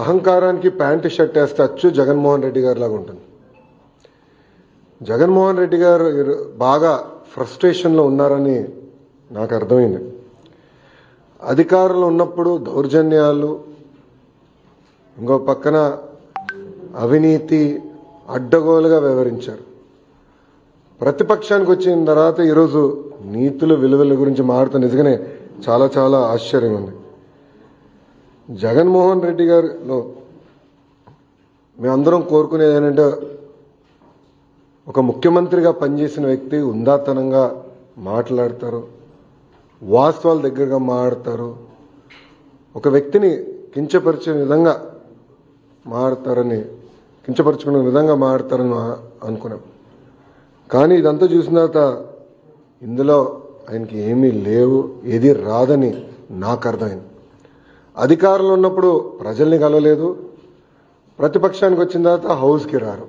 అహంకారానికి pant shirt వేస్తే అచ్చు జగన్మోహన్ రెడ్డి గారి లాగా ఉంటుంది. జగన్మోహన్ రెడ్డి గారు బాగా ఫ్రస్ట్రేషన్లో ఉన్నారని నాకు అర్థమైంది. అధికారంలో ఉన్నప్పుడు దౌర్జన్యాలు, ఇంకో పక్కన అవినీతి అడ్డగోలుగా వ్యవహరించారు. ప్రతిపక్షానికి వచ్చిన తర్వాత ఈరోజు నీతులు విలువల గురించి మాట్లాడుతూ నిజంగానే చాలా చాలా ఆశ్చర్యంగా ఉంది. జగన్మోహన్ రెడ్డి గారిలో మేమందరం కోరుకునేది ఏంటంటే ఒక ముఖ్యమంత్రిగా పనిచేసిన వ్యక్తి ఉందాతనంగా మాట్లాడతారు, వాస్తవాల దగ్గరగా మాట్లాడతారు, ఒక వ్యక్తిని కించపరిచే విధంగా మాట్లాడతారని కించపరుచుకునే విధంగా మాట్లాడతారని అనుకున్నాం. కానీ ఇదంతా చూసిన తర్వాత ఇందులో ఆయనకి ఏమీ లేవు, ఏది రాదని నాకు అర్థమైంది. అధికారంలో ఉన్నప్పుడు ప్రజల్ని కలవలేదు, ప్రతిపక్షానికి వచ్చిన తర్వాత హౌస్కి రారు.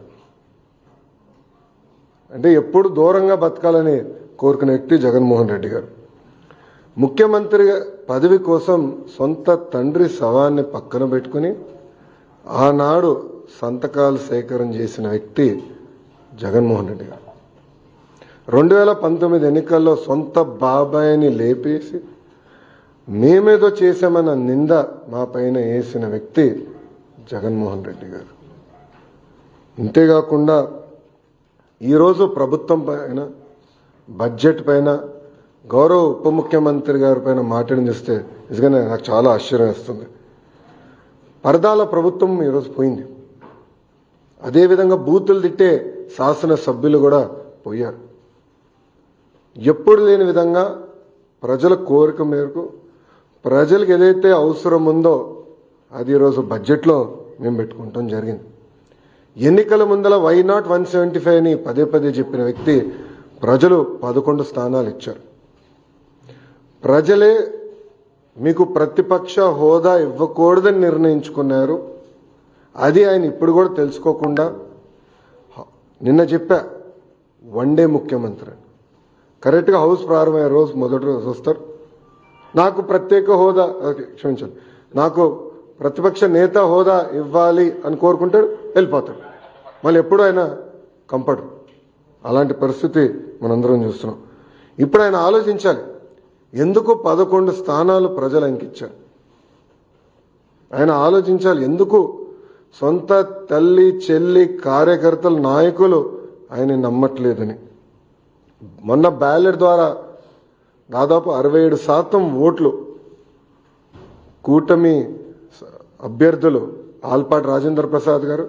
అంటే ఎప్పుడు దూరంగా బతకాలని కోరుకునే వ్యక్తి జగన్మోహన్ రెడ్డి గారు. ముఖ్యమంత్రి పదవి కోసం సొంత తండ్రి శవాన్ని పక్కన పెట్టుకుని ఆనాడు సంతకాలు సేకరణ చేసిన వ్యక్తి జగన్మోహన్ రెడ్డి గారు. 2019 ఎన్నికల్లో సొంత బాబాయిని లేపేసి మేమేదో చేశామన్న నింద మా పైన వేసిన వ్యక్తి జగన్మోహన్ రెడ్డి గారు. ఇంతేకాకుండా ఈరోజు ప్రభుత్వం పైన, బడ్జెట్ పైన, గౌరవ ఉప ముఖ్యమంత్రి గారి పైన మాట్లాడి చూస్తే నిజంగానే నాకు చాలా ఆశ్చర్యం వేస్తుంది. పరదాల ప్రభుత్వం ఈరోజు పోయింది. అదేవిధంగా బూతులు తిట్టే శాసనసభ్యులు కూడా పోయారు. ఎప్పుడు లేని విధంగా ప్రజల కోరిక మేరకు ప్రజలకు ఏదైతే అవసరం ఉందో అది ఈరోజు బడ్జెట్లో మేము పెట్టుకుంటాం జరిగింది. ఎన్నికల ముందల వై నాట్ 175 అని పదే పదే చెప్పిన వ్యక్తి ప్రజలు 11 స్థానాలు ఇచ్చారు. ప్రజలే మీకు ప్రతిపక్ష హోదా ఇవ్వకూడదని నిర్ణయించుకున్నారు. అది ఆయన ఇప్పుడు కూడా తెలుసుకోకుండా నిన్న చెప్పా వన్డే ముఖ్యమంత్రి. కరెక్ట్గా హౌస్ ప్రారంభమయ్యే రోజు మొదటి రోజు వస్తారు, నాకు ప్రత్యేక హోదా క్షమించండి నాకు ప్రతిపక్ష నేత హోదా ఇవ్వాలి అని కోరుకుంటాడు, వెళ్ళిపోతాడు. మళ్ళీ ఎప్పుడు ఆయన కంపడు. అలాంటి పరిస్థితి మనందరం చూస్తున్నాం. ఇప్పుడు ఆయన ఆలోచించాలి, ఎందుకు 11 స్థానాలు ప్రజలు ఆయనకి ఇచ్చారు. ఆయన ఆలోచించాలి, ఎందుకు సొంత తల్లి, చెల్లి, కార్యకర్తలు, నాయకులు ఆయన నమ్మట్లేదని. మొన్న బ్యాలెట్ ద్వారా దాదాపు 67% ఓట్లు కూటమి అభ్యర్థులు ఆల్పాటి రాజేంద్ర ప్రసాద్ గారు,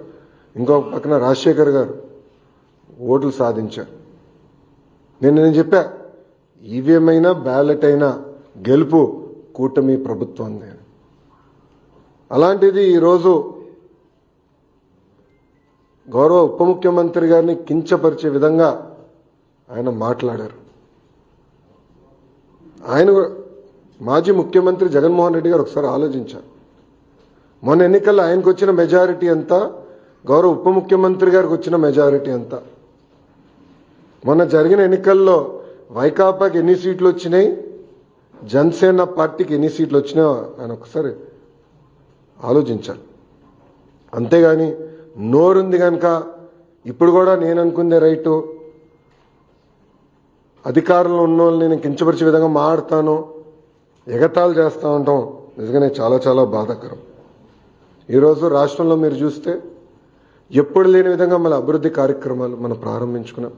ఇంకో పక్కన రాజశేఖర్ గారు ఓట్లు సాధించారు. నేను చెప్పా, ఈవీఎం అయినా బ్యాలెట్ అయినా గెలుపు కూటమి ప్రభుత్వం. అలాంటిది ఈరోజు గౌరవ ఉప ముఖ్యమంత్రి గారిని కించపరిచే విధంగా ఆయన మాట్లాడారు. ఆయన మాజీ ముఖ్యమంత్రి జగన్మోహన్ రెడ్డి గారు ఒకసారి ఆలోచించారు. మొన్న ఎన్నికల్లో ఆయనకు వచ్చిన మెజారిటీ ఎంత, గౌరవ ఉప ముఖ్యమంత్రి గారికి వచ్చిన మెజారిటీ ఎంత. మొన్న జరిగిన ఎన్నికల్లో వైకాపాకి ఎన్ని సీట్లు వచ్చినాయి, జనసేన పార్టీకి ఎన్ని సీట్లు వచ్చినాయో ఆయన ఒకసారి ఆలోచించాలి. అంతేగాని నోరుంది కనుక ఇప్పుడు కూడా నేను అనుకుందే రైటు, అధికారంలో ఉన్న వాళ్ళని నేను కించపరిచే విధంగా మాట్లాడతాను, ఎగతాళి చేస్తూ ఉంటాం. నిజంగానే చాలా చాలా బాధాకరం. ఈరోజు రాష్ట్రంలో మీరు చూస్తే ఎప్పుడు లేని విధంగా మన అభివృద్ధి కార్యక్రమాలు మనం ప్రారంభించుకున్నాం.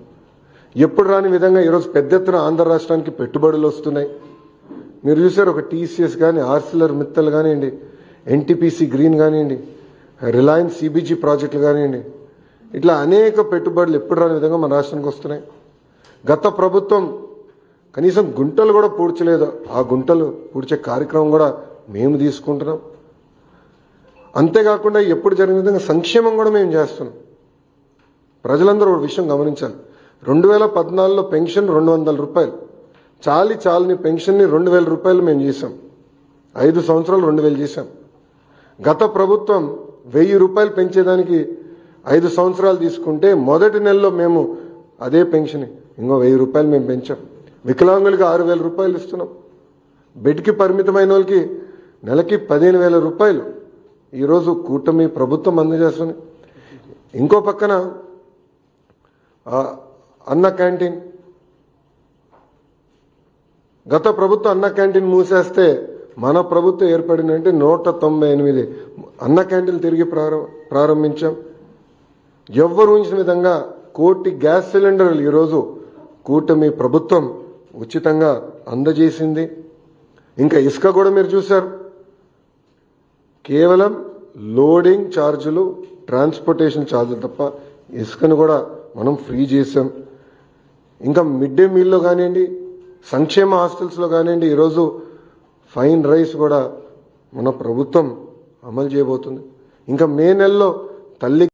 ఎప్పుడు రాని విధంగా ఈరోజు పెద్ద ఎత్తున ఆంధ్ర రాష్ట్రానికి పెట్టుబడులు వస్తున్నాయి. మీరు చూసారు, ఒక టీసీఎస్ కానీ, ఆర్సిలర్ మిత్తల్ కానివ్వండి, ఎన్టీపీసీ గ్రీన్ కానివ్వండి, రిలయన్స్ సిబిజీ ప్రాజెక్టులు కానివ్వండి, ఇట్లా అనేక పెట్టుబడులు ఎప్పుడు రాని విధంగా మన రాష్ట్రానికి వస్తున్నాయి. గత ప్రభుత్వం కనీసం గుంటలు కూడా పూడ్చలేదు. ఆ గుంటలు పూడ్చే కార్యక్రమం కూడా మేము తీసుకుంటున్నాం. అంతేకాకుండా ఎప్పుడు జరిగిన విధంగా సంక్షేమం కూడా మేము చేస్తున్నాం. ప్రజలందరూ ఒక విషయం గమనించాలి, 2014లో పెన్షన్ 200 రూపాయలు, చాలని పెన్షన్ని 2000 రూపాయలు మేము చేశాం. 5 సంవత్సరాలు 2000 చేశాం. గత ప్రభుత్వం 1000 రూపాయలు పెంచేదానికి 5 సంవత్సరాలు తీసుకుంటే మొదటి నెలలో మేము అదే పెన్షన్ ఇంకో 1000 రూపాయలు మేము పెంచాం. వికలాంగులకి 6000 రూపాయలు ఇస్తున్నాం. బెడ్కి పరిమితమైన వాళ్ళకి నెలకి 15,000 రూపాయలు ఈరోజు కూటమి ప్రభుత్వం అందజేస్తుంది. ఇంకో పక్కన అన్న క్యాంటీన్, గత ప్రభుత్వం అన్న క్యాంటీన్ మూసేస్తే మన ప్రభుత్వం ఏర్పడిందంటే 198 అన్న క్యాంటీన్లు తిరిగి ప్రారంభించాం. ఎవ్వరు ఊహించిన విధంగా 1 కోటి గ్యాస్ సిలిండర్లు ఈరోజు కూటమి ప్రభుత్వం ఉచితంగా అందజేసింది. ఇంకా ఇసుక కూడా మీరు చూశారు, కేవలం లోడింగ్ ఛార్జీలు, ట్రాన్స్పోర్టేషన్ ఛార్జీలు తప్ప ఇసుకను కూడా మనం ఫ్రీ చేసాం. ఇంకా మిడ్ డే మీల్లో కానివ్వండి, సంక్షేమ హాస్టల్స్లో కానివ్వండి, ఈరోజు ఫైన్ రైస్ కూడా మన ప్రభుత్వం అమలు చేయబోతుంది. ఇంకా మే నెలలో తల్లి